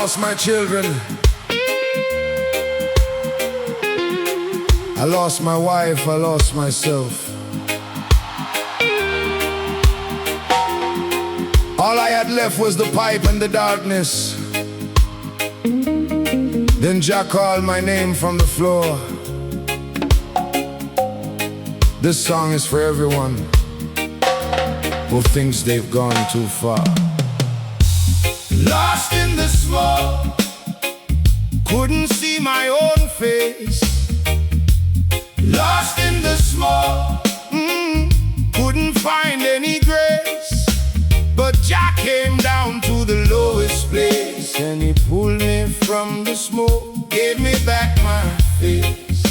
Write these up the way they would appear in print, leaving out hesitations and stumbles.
lost my children. I lost my wife, I lost myself. All I had left was the pipe and the darkness. Then Jah called my name from the floor. This song is for everyone who thinks they've gone too far. Lost in the smoke, couldn't see my own face. Lost in the smoke, couldn't find any grace. But Jah came down to the lowest place, and He pulled me from the smoke, gave me back my face.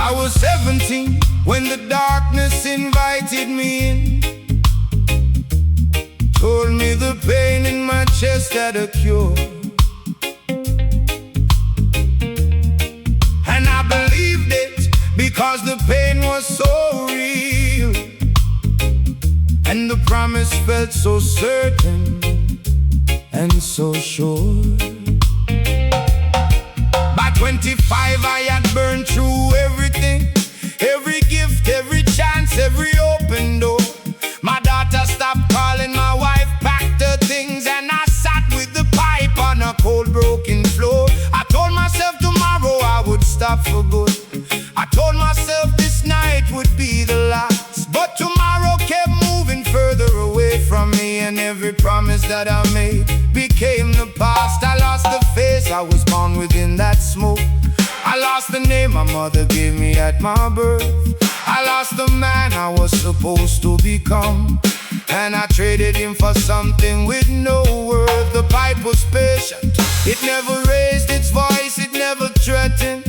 I was 17 when the darkness invited me in, told me the pain in my chest had a cure. And I believed it, because the pain was so real, and the promise felt so certain and so sure. By 25 I had burned through everything, every gift, every chance, every open door. My daughter stopped calling, my wife packed her things, and I sat with the pipe on a cold broken floor. I told myself tomorrow I would stop for good. I told myself this night would be the last, but tomorrow kept moving further away from me, and every promise that I made became the past. I lost the face I was born within that smoke. I lost the name my mother gave me at my birth. I lost the man I was supposed to become, and I traded him for something with no worth. The pipe was patient, it never raised its voice, it never threatened,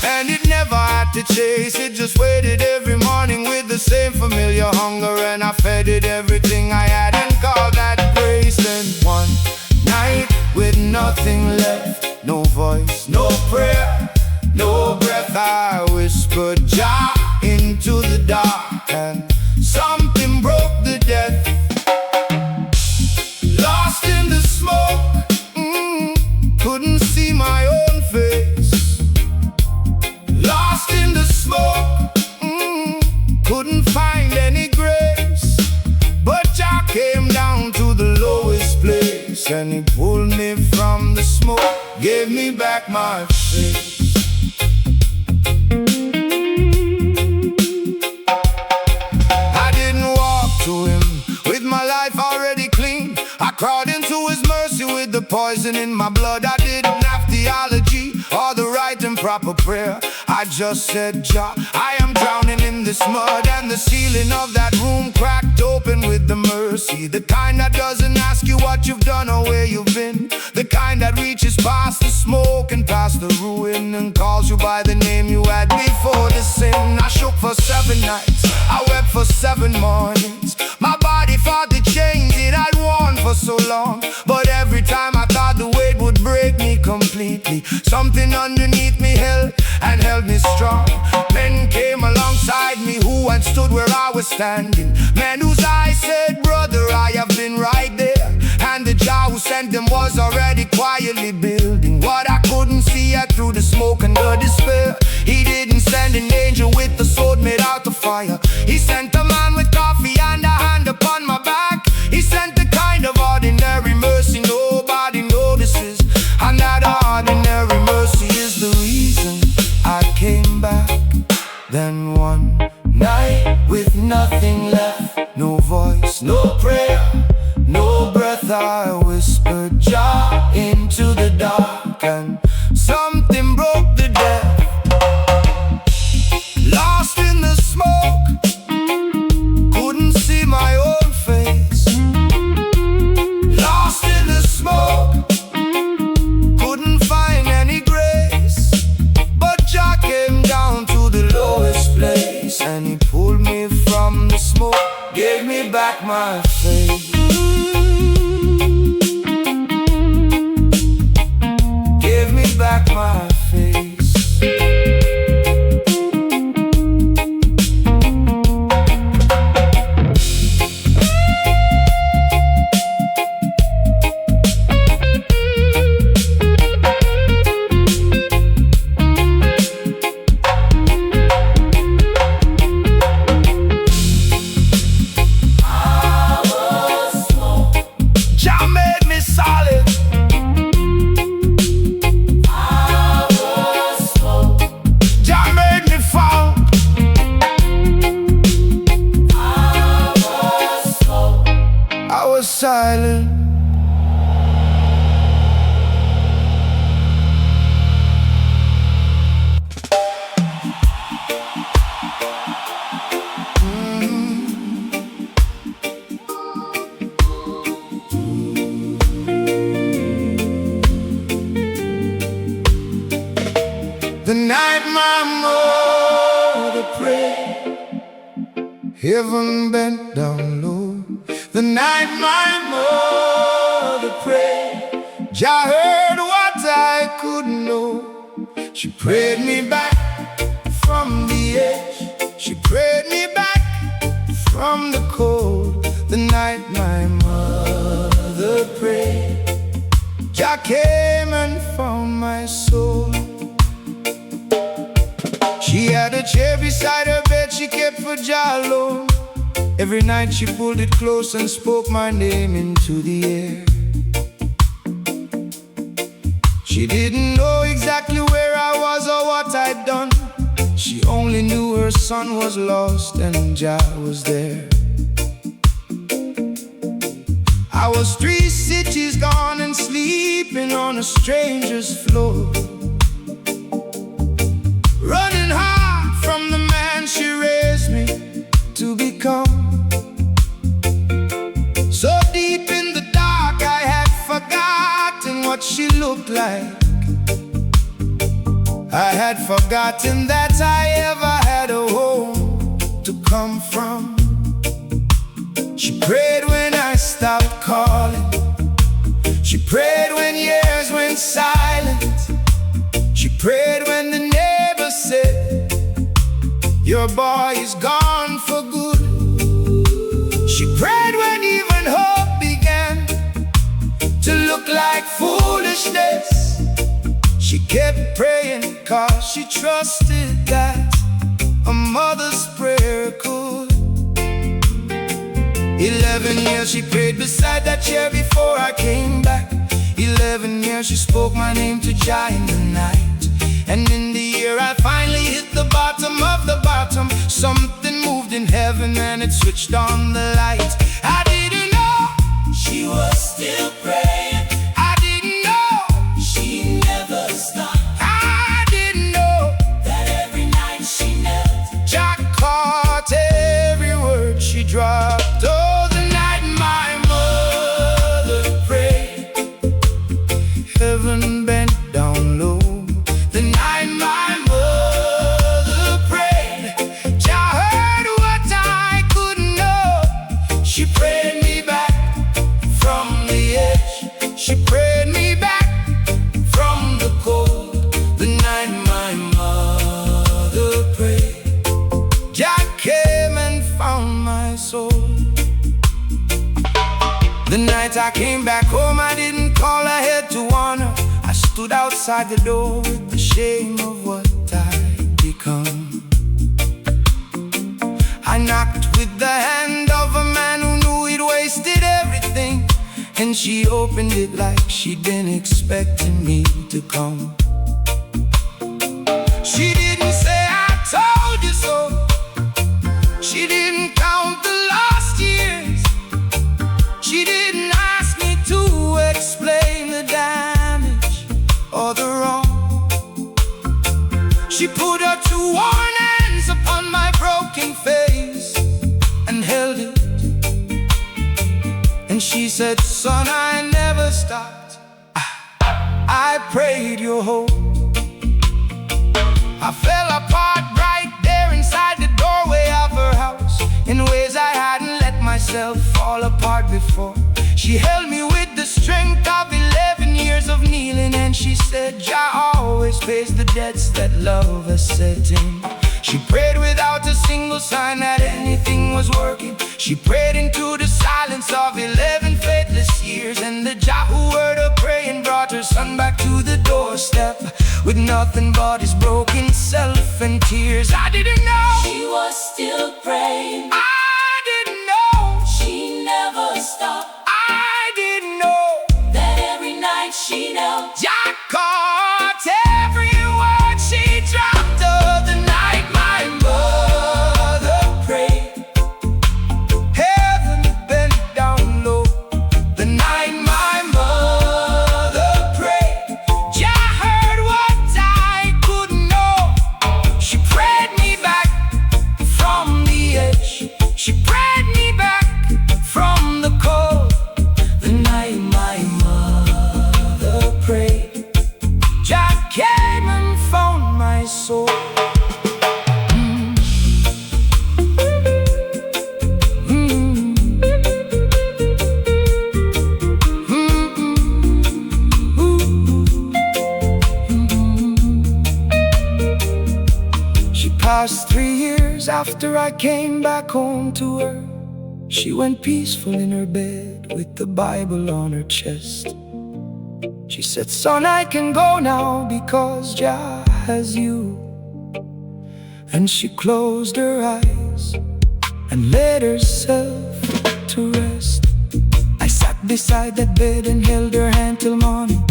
and it never had to chase. It just waited every morning with the same familiar hunger, and I fed it everything I had and called that grace. Then one night with nothing left, no voice, no prayer, no breath, I whispered Jah into the dark, and something broke the death. Lost in the smoke, couldn't see my own face. Lost in the smoke, couldn't find any grace. But Jah came down to the lowest place, and He pulled me from the smoke, gave me back my face. I didn't walk to Him with my life already clean. I crawled into His mercy with the poison in my blood. I didn't have theology or the right and proper prayer. I just said, Jah, I am drowning in this mud. And the ceiling of that room cracked open with the mercy, the kind that doesn't ask you what you've done or where you've been, the kind that reaches past the smoke and past the ruin, and calls you by the name you had before the sin. I shook for 7 nights, I wept for 7 mornings. My body fought the chains it had worn for so long, but every time I thought the weight would break me completely, something underneath me held me strong. Men came alongside me who had stood where I was standing, men whose eyes said, brother, I have been right there. And the Jah who sent them was already quietly building what I couldn't see yet through the smoke and the despair. He didn't send an angel with a sword made out of fire. He sent a man with coffee and a hand upon my back. He sent the kind of ordinary mercy nobody notices, and that ordinary mercy is the reason I came back. Then one night with nothing left, no voice, no prayer, no breath, I whispered Jah into the dark, and something broke the death. Lost in the smoke, couldn't see my own face. Lost in the smoke, couldn't find any grace. But Jah came down to the lowest place, and He pulled me from the smoke, gave me back my faith. Give me back my face. my mother prayed, heaven bent down low. The night my mother prayed, Jah heard what I couldn't know. She prayed me back from the edge, she prayed me back from the cold. The night my mother prayed, Jah came and found my soul. She had a chair beside her bed she kept for Jah alone. Every night she pulled it close and spoke my name into the air. She didn't know exactly where I was or what I'd done. She only knew her son was lost and Jah was there. I was 3 cities gone and sleeping on a stranger's floor, running hard from the man she raised me to become. So deep in the dark I had forgotten what she looked like. I had forgotten that I ever had a home to come from. She prayed when I stopped calling, she prayed when years went silent. She prayed when the neighbors said, your boy is gone for good. She prayed when even hope began to look like foolishness. She kept praying cause she trusted that a mother's prayer could. 11 years she prayed beside that chair before I came back. 11 years she spoke my name to Jah in the night. And in the year I finally hit the bottom of the bottom, something moved in heaven and it switched on the light. I didn't know she was still praying, I didn't know she never stopped. I didn't know that every night she knelt, Jah caught every word she dropped. Oh, the night my mother prayed, heaven bent down low. The night my mother prayed, Jah heard what I couldn't know. She prayed me back from the edge, she prayed me back from the cold. The night my mother prayed, Jah came and found my soul. The night I came back home, I didn't call ahead to warn her. I stood outside the door with the shame of what I'd become. I knocked with the hand of a man who knew he'd wasted everything, and she opened it like she'd been expecting me to come. She didn't say I told you so, she didn't count the lost years, she didn't ask me to explain the damage or the wrong. She put her 2 worn hands upon my broken face and held it, and she said, son, I never stopped, I prayed your hope. I fell apart right there inside the doorway of her house in ways I hadn't let myself fall apart before. She held me with the strength of 11 years of kneeling, and she said, Jah always pays the debts that love has set in. She prayed without a single sign that anything was working. She prayed into the silence of 11 faithless years, and the Jah who heard her praying brought her son back to the doorstep with nothing but his broken self and tears. I didn't know she was still praying, I didn't know she never stopped. I didn't know that every night she knelt, Jah caught every word she dropped. Oh, the night my mother prayed, heaven bent down low. The night my mother prayed, Jah heard what I couldn't know. She prayed me years after I came back home to her, she went peaceful in her bed with the Bible on her chest. She said, "Son, I can go now because Jah has you." And she closed her eyes and let herself to rest. I sat beside that bed and held her hand till morning,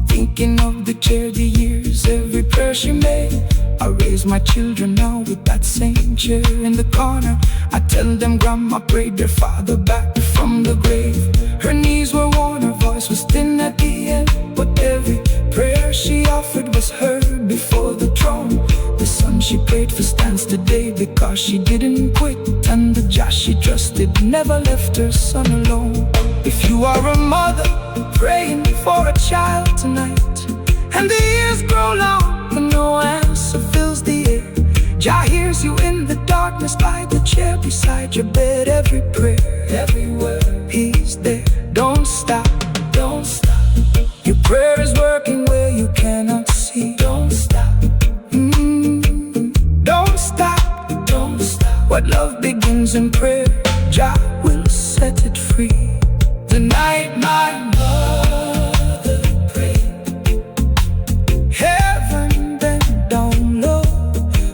thinking of the chair, the years, every prayer she made. I raise my children now with that same chair in the corner. I tell them Grandma prayed their father back from the grave. Her knees were worn, her voice was thin at the end, but every prayer she offered was heard before the throne. The son she prayed for stands today because she didn't quit, and the Jah she trusted never left her son alone. If you are a mother praying for a child tonight, and the years grow long and no answer fills the air, Jah hears you in the darkness by the chair beside your bed. Every prayer, everywhere, He's there. Don't stop, don't stop. Your prayer is working where you cannot see. Don't stop, don't stop, don't stop. What love begins in prayer, Jah will set it free. The night my mother prayed, heaven bent down low.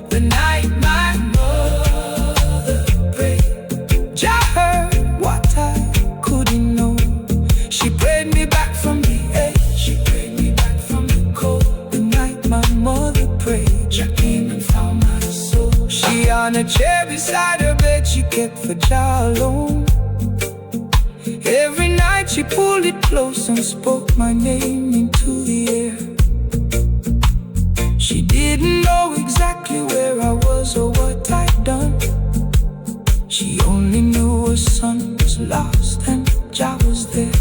The night my mother prayed, Jah heard what I couldn't know. She prayed me back from the edge, she prayed me back from the cold. The night my mother prayed, Jah came and found my soul. She on a chair beside her bed, she kept for Jah alone. Every night she pulled it close and spoke my name into the air. She didn't know exactly where I was or what I'd done. She only knew her son was lost and Jah was there.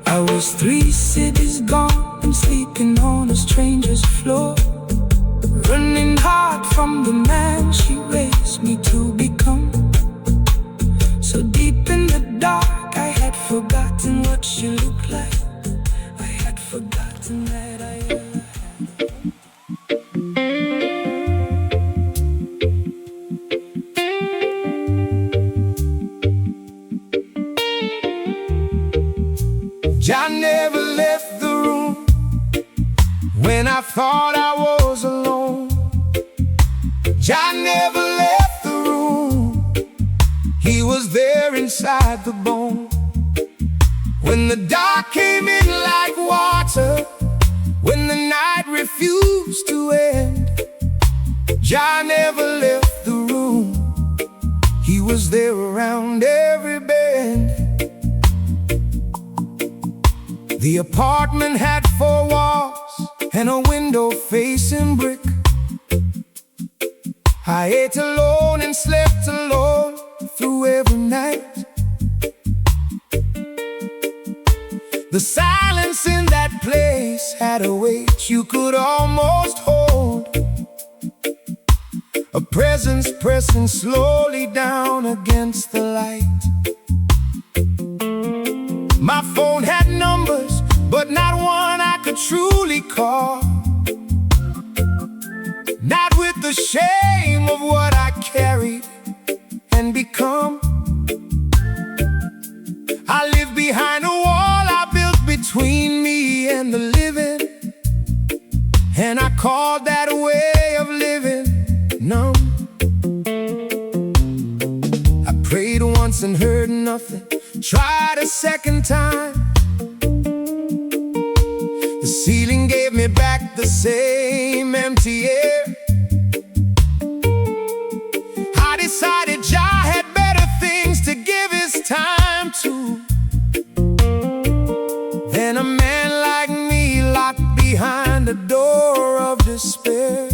I was 3 cities gone and sleeping on a stranger's floor, running hard from the man she raised me to become. So deep in the dark, I had forgotten what she looked like. I had forgotten that I ever had. Jah never left the room when I thought I was alone. Jah never left the room, He was there inside the bone. When the dark came in like water, when the night refused to end, Jah never left the room, He was there around every bend. The apartment had 4 walls and a window facing brick. I ate alone and slept alone through every night. The silence in that place had a weight you could almost hold, a presence pressing slowly down against the light. My phone had numbers, but not one I could truly call, not with the shame of what I carried and become. I lived behind a wall I built between me and the living, and I called that way of living numb. I prayed once and heard nothing, tried a second time. The ceiling gave me back the same empty air. I decided Jah had better things to give His time to than a man like me locked behind the door of despair.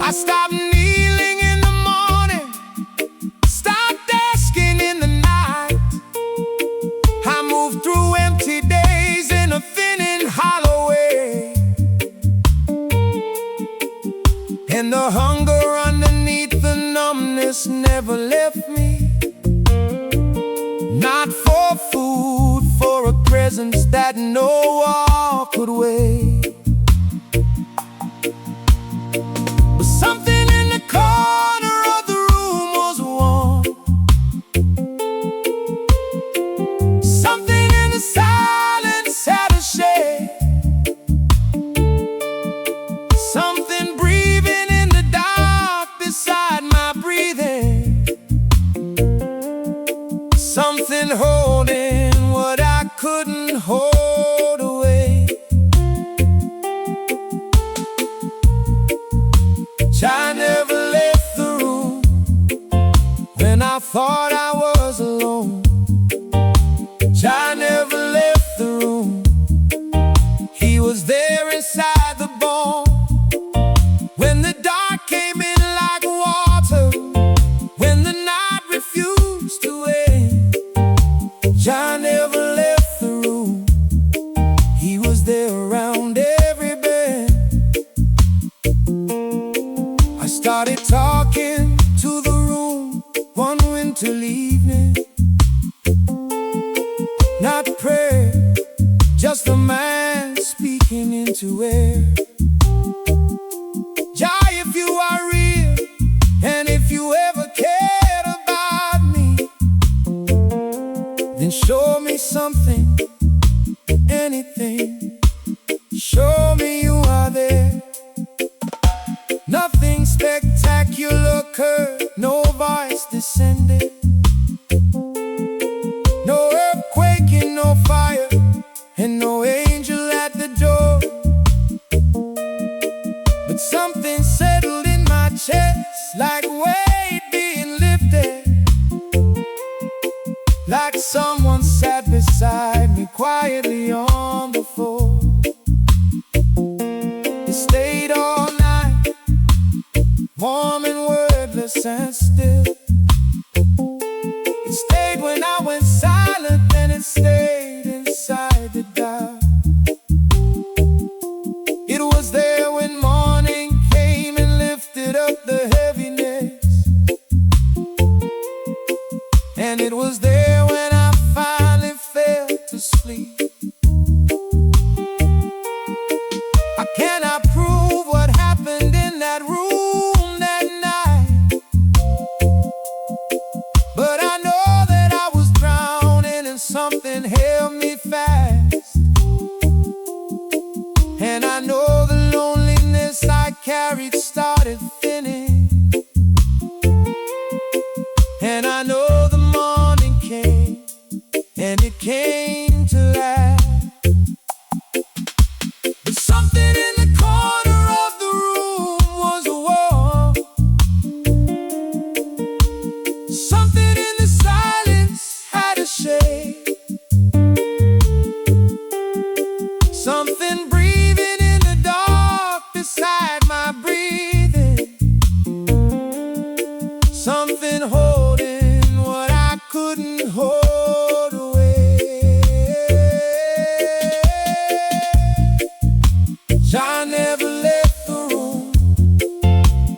I stopped kneeling in the morning, stopped asking in the night. I moved through empty days in a thinning hollow way, and the hunger underneath the numbness never left me. Not for food, for a presence that no wall could weigh. thought I was alone, Jah never left the room. He was there inside the bone. When the dark came in like water, when the night refused to end, Jah never left the room. He was there around every bend. I started talking to the room one winter evening. Not prayer, just a man speaking into air. Jah, if you are real, and if you ever cared about me, then show me something, anything. Show me you are there. Nothing spectacular occurred, no voice descended, no earthquake and no fire, and no angel at the door. But something settled in my chest, like weight being lifted, like someone sat beside me quietly on the floor. It stayed all night, warm and wordless and still. It stayed when I went silent, and it stayed inside the dark. It was there when morning came and lifted up the heaviness, and it was there when I finally fell to sleep. I cannot prove what happened in that room that night, but I know that I was drowning and something held me fast. And I know the loneliness I carried started thinning, and I know the morning came, and it came to last. But something in the corner of the room was warm. Something in the silence had a shade. Something breathing in the dark beside my breathing. Something holding what I couldn't hold away. Jah never left the room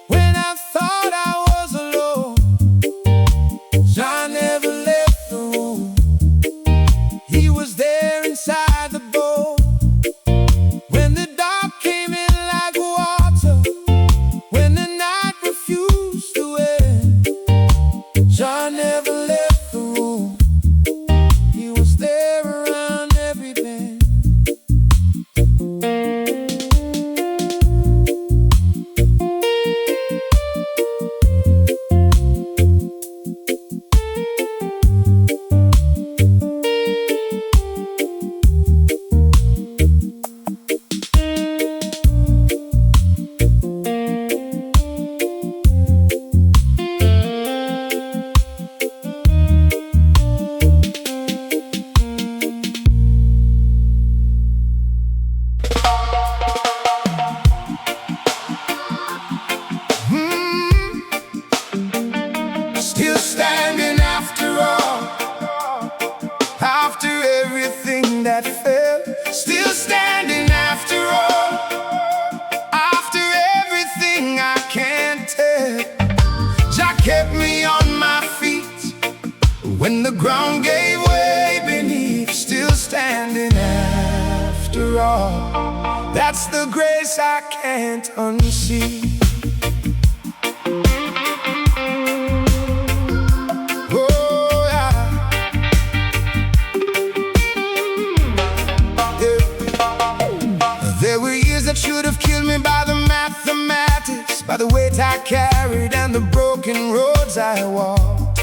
when I thought I was alone. Jah never left the room. He was there inside the boat. When the dark came in like water, when the night refused to end, Jah never left the room. He was there around every bend. Still standing after all, after everything that fell. Still standing after all, after everything I can't tell. Jah kept me on my feet when the ground gave way beneath. Still standing after all. That's the grace I can't unsee. There were years that should have killed me by the mathematics, by the weight I carried and the broken roads I walked.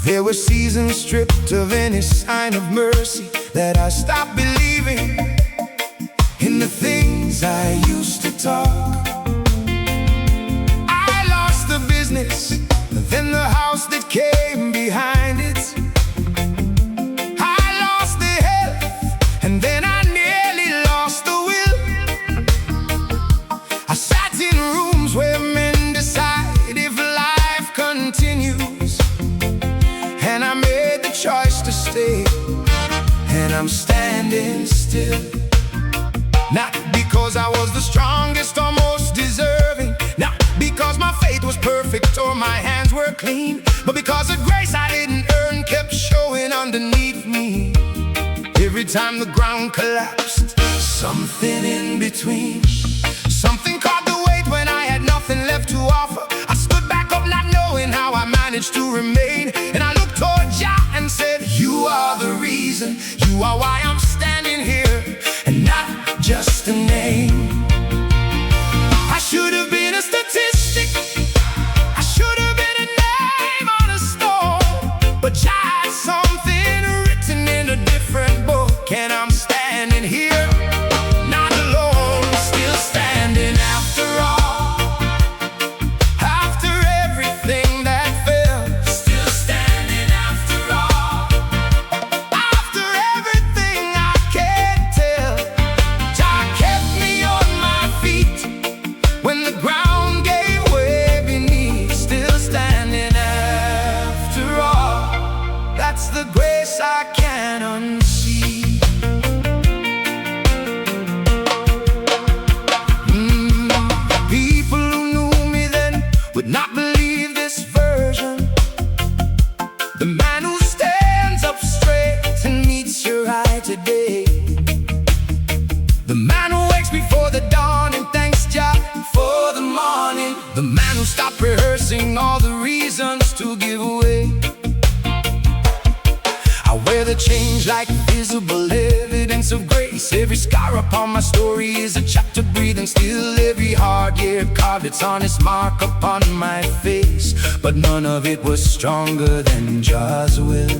There were seasons stripped of any sign of mercy, that I stopped believing in the things I used to talk. I lost the business, nights in rooms where men decide if life continues. And I made the choice to stay, and I'm standing still. Not because I was the strongest or most deserving, not because my faith was perfect or my hands were clean, but because the grace I didn't earn kept showing underneath me. Every time the ground collapsed, something in between. Something caught the weight when I had nothing left to offer. I stood back up not knowing how I managed to remain, and I looked toward Jah and said, "You are the reason, you are why I'm standing here, and not just a name." I should have been a statistic, I should have been a name on a stone, but Jah had something written in a different book, and I'm standing here, not alone, still standing after all. After everything that fell, still standing after all. After everything I can't tell, Jah kept me on my feet when the ground gave way beneath. Still standing after all. That's the grace I can't unsee. People who knew me then would not believe this version. The man who stands up straight and meets your eye today. The man who wakes before the dawn and thanks Jah for the morning. The man who stopped rehearsing all the reasons to give away. I wear the change like visible evidence of grace. Every scar upon my story is a chapter breathing still. Every hard year carved its honest mark upon my face, but none of it was stronger than Jah's will.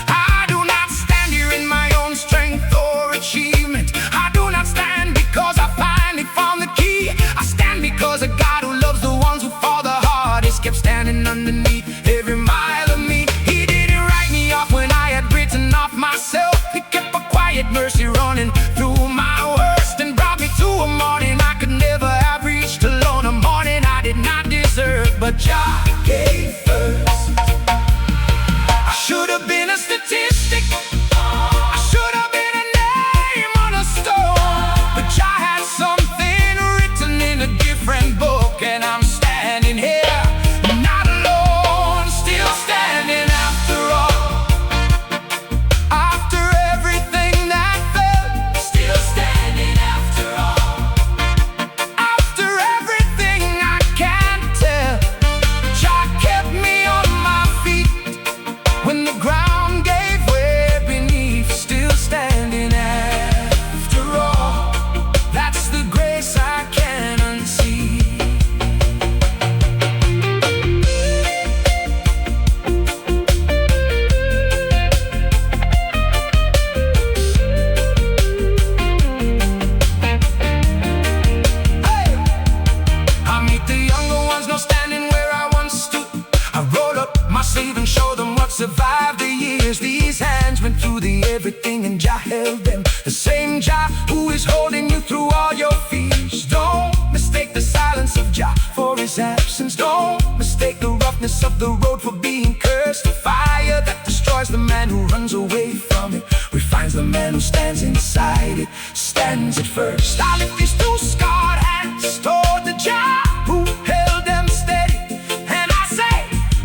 I do not stand here in my own strength or achievement. I do not stand because I finally found the key. I stand because a God who loves the ones who fall the hardest kept standing underneath every mile of me. He didn't write me off when I had written off myself. He kept a quiet mercy running through my worst and brought me to a morning I could never have reached alone. A morning I did not deserve, but Jah gave first. I should have been a statistic, I should have been a name on a stone, but Jah had something written in a different book, and I'm standing here, not alone, still standing after all. After everything that fell, still standing after all. After everything I can't tell, Jah kept me on my feet when the ground gave way beneath. Still standing after all. That's the grace I can't unsee. I meet the younger ones now standing where I once stood. I roll up my sleeve and show them what survived the years. These hands went through the everything and Jah held them. The same Jah who is holding you through all your fears. Don't mistake the silence of Jah for his absence. Don't mistake the roughness of the road for being cursed. The fire that destroys the man who runs away from it refines the man who stands inside it, stands it first. I lift these two scarred hands toward the Jah who held them steady, and I say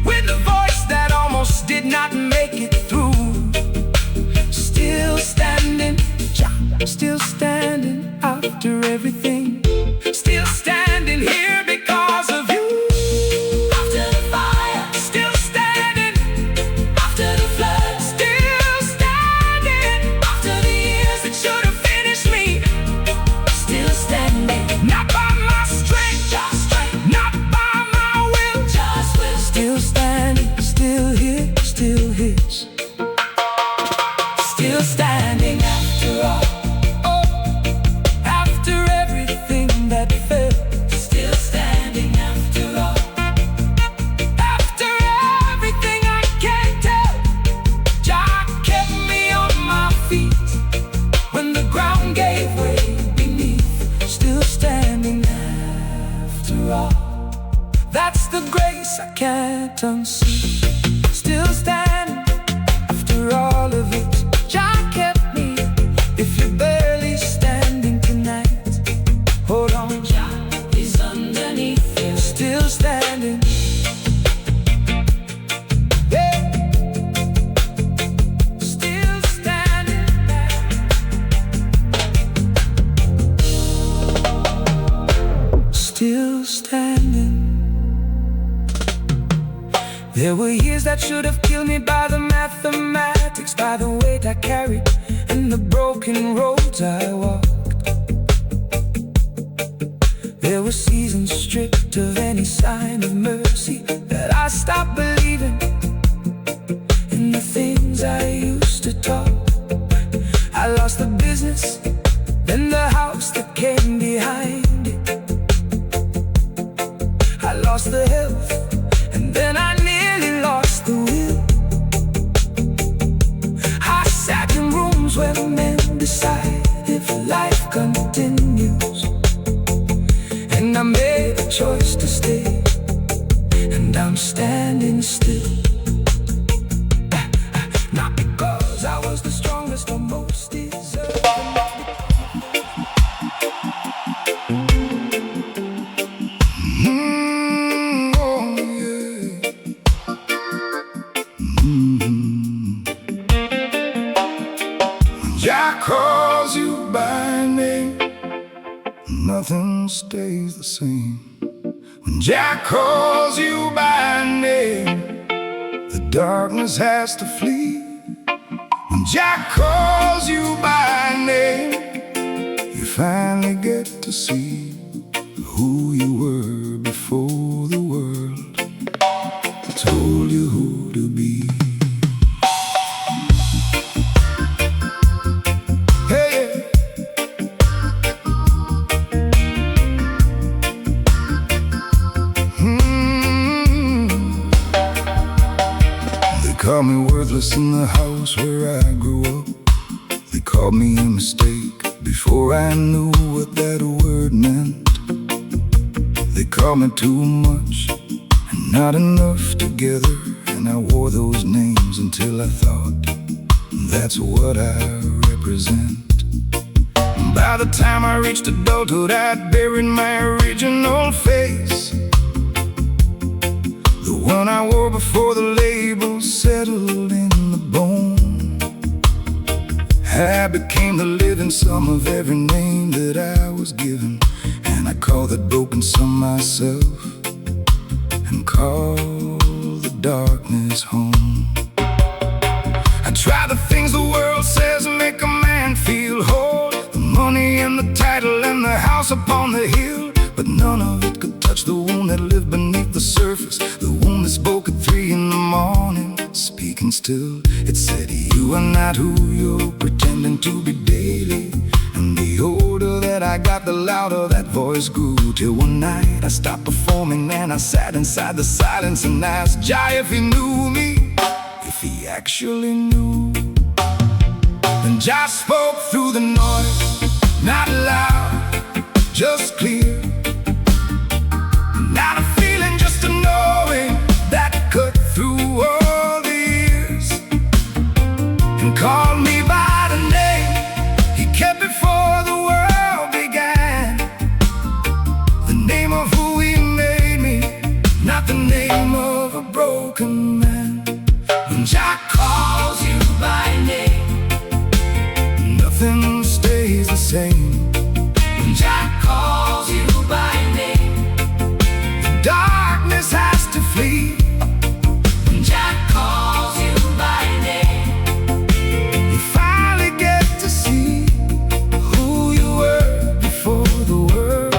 with a voice that almost did not make it through, still standing, Jah, still standing after everything, still standing here because of you. After the fire, still standing. After the flood, still standing. After the years that should have finished me, still standing. Not by my strength, not by my will, Jah's will. Still standing, still here, still his. Still standing after all. Oh, after everything. the grace I can't unsee. Still standing after all of it. Jah kept me. If you're barely standing tonight, hold on, Jah is underneath you. still standing. Yeah. Still standing. Still standing. There were years that should have killed me by the mathematics, by the weight I carried and the broken roads I walked. There were seasons stripped of any sign of mercy, that I stopped believing in the things I used to talk. I lost the business, then the house that came behind it. I lost the health, and then I nearly lost the will. I sat in rooms where men decide if life continues, and I made a choice to stay, and I'm standing still. Not because I was the strongest or most deserving. Oh yeah. Jah calls you by name, nothing stays the same. When Jah calls you by name, the darkness has to flee. When Jah calls you by name, you finally get to see who you were before the world told you who to be. Hey, They called me worthless in the house where I grew up. They called me a mistake before I knew what that word meant. They called me too much and not enough together, and I wore those names until I thought that's what I represent. By the time I reached adulthood, I'd buried my original face, the one I wore before the label settled in the bone. I became the living sum of every name that I was given, and I call that broken some myself, and call the darkness home. I try the things the world says make a man feel whole, the money and the title and the house upon the hill, but none of it could touch the wound that lived beneath the surface, the wound that spoke at 3 in the morning, speaking still. It said, you are not who you're pretending to be daily. And the older that I got, the louder that voice grew, till one night I stopped performing and I sat inside the silence and asked Jah if he knew me, if he actually knew. And Jah spoke through the noise, not loud, just clear. Not a feeling, just a knowing that cut through all the years, and called me by the name he kept before the world began. The name of who he made me, not the name of a broken man. When Jah calls you by name, nothing stays the same. When Jah calls you by name, the darkness has to flee. When Jah calls you by name, you finally get to see who you were before the world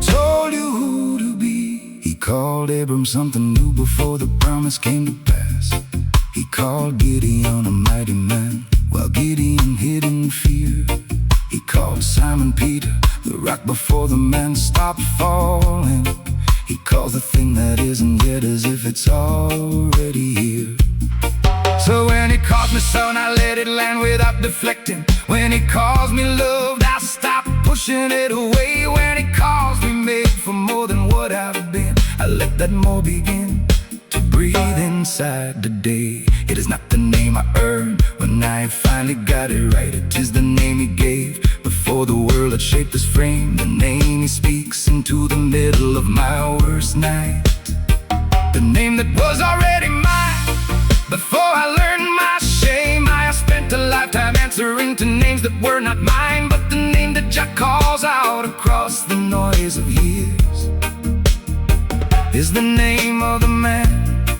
told you who to be. He called Abram something new before the promise came to pass. He called Gideon a mighty man, while Gideon hid in fear. He called Simon Peter, the rock before the man stopped falling. He calls the thing that isn't yet as if it's already here. So when he calls me son, I let it land without deflecting. When he calls me loved, I stop pushing it away. When he calls me made for more than what I've been, I let that more begin to breathe inside today. It is not the name I earned when I finally got it right. It is the name He gave before the world had shaped His frame. The name He speaks into the middle of my worst night. The name that was already mine before I learned my shame. I have spent a lifetime answering to names that were not mine, but the name that Jah calls out across the noise of years is the name of the man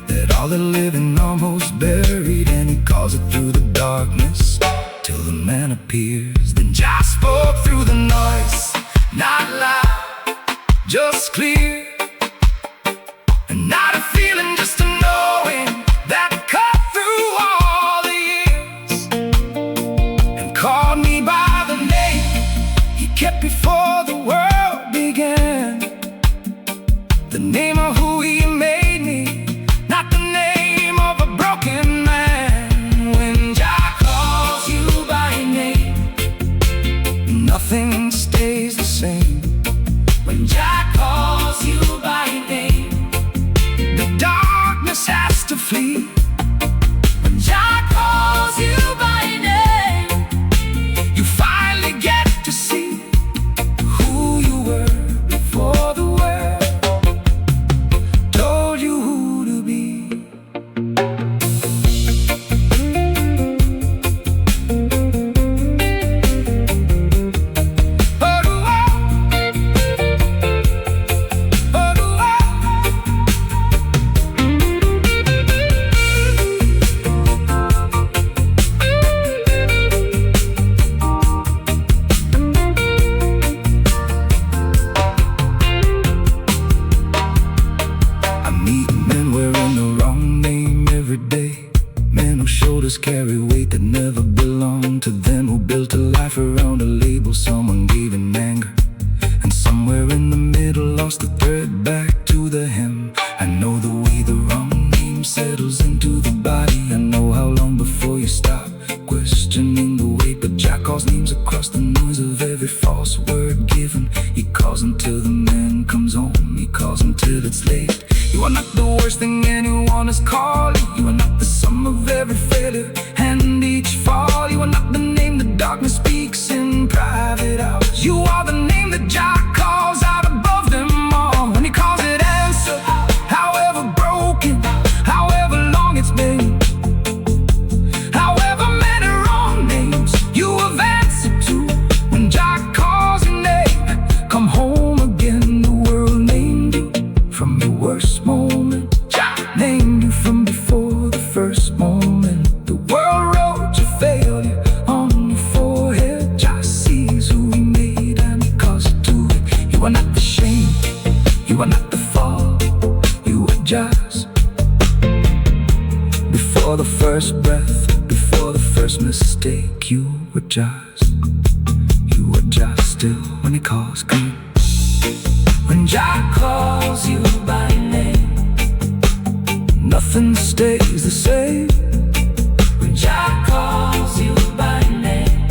that all the living almost buried, and He calls it through the darkness till the man appears. Then Jah spoke through the noise, not loud, just clear, and not a feeling, just a knowing that cut through all the years and called me by the name He kept before the world began. The name of who He made me, not the name of a broken man. When Jah calls you by name, nothing stays the same. When Jah calls you by name, the darkness has to flee. When Jah calls you by name, you finally get to see who you were before the world told you who to be. Carry weight that never belonged to them, who built a life around a label someone gave in anger, and somewhere in the middle lost the thread back to the hem. I know the way the wrong name settles into the body. I know how long before you stop questioning the weight. But Jah calls names across the noise of every false word given. He calls until the man comes home. He calls until it's late. You are not the worst thing anyone has called you. You are not the sum of every failure and each fall. You are not the name the darkness speaks in private hours. You are the name that Jah calls out above them all. When He calls it answer, however broken, however long it's been, however many wrong names you have answered to. When Jah calls your name, come home again. The world named you from your worst moment. Jah named you from before the first moment. The world wrote your failure on your forehead. Jah sees who He made and He calls you to it. You are not the shame, you are not the fall, you are just before the first breath, before the first mistake. You were just still when He calls good. When Jah calls you by name, nothing stays the same. When Jah calls you by name,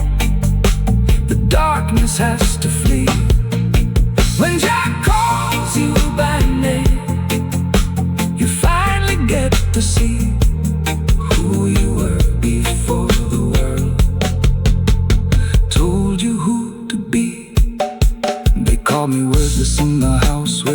the darkness has to flee. When Jah calls you by name, you finally get to see who you were before the world told you who to be. They call me worthless in the house where